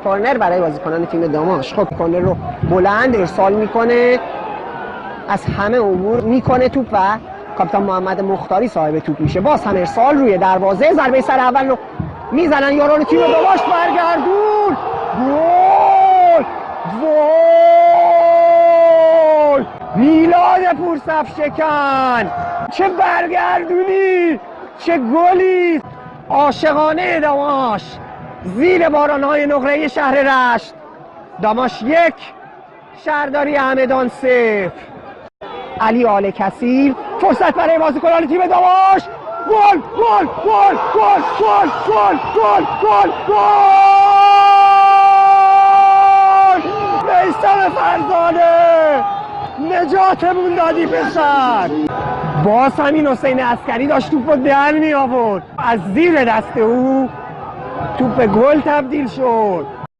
کورنر برای بازیکنان تیم داماش. خب کورنر رو بلند ارسال میکنه، از همه امور میکنه توپ و کاپیتان محمد مختاری صاحب توپ میشه. باز هم ارسال روی دروازه، ضربه سر اول رو میزنن یاران تیم داماش، برگردون، گل! گل! میلاد پورصفشکن، چه برگردونی، چه گلی! عاشقانه داماش زیر بارانهای نقره شهر رشت. داماش 1، شهرداری همدان 0. علی آل کثیر، فرصت برای بازیکنان تیم داماش، گل گل گل گل گل گل گل گل گل! میثم فرزانه، نجاتمون دادی پسر. باز همین حسین عسکری داشت توپ رو در می آورد، از زیر دست او توپ گل تبدیل شد.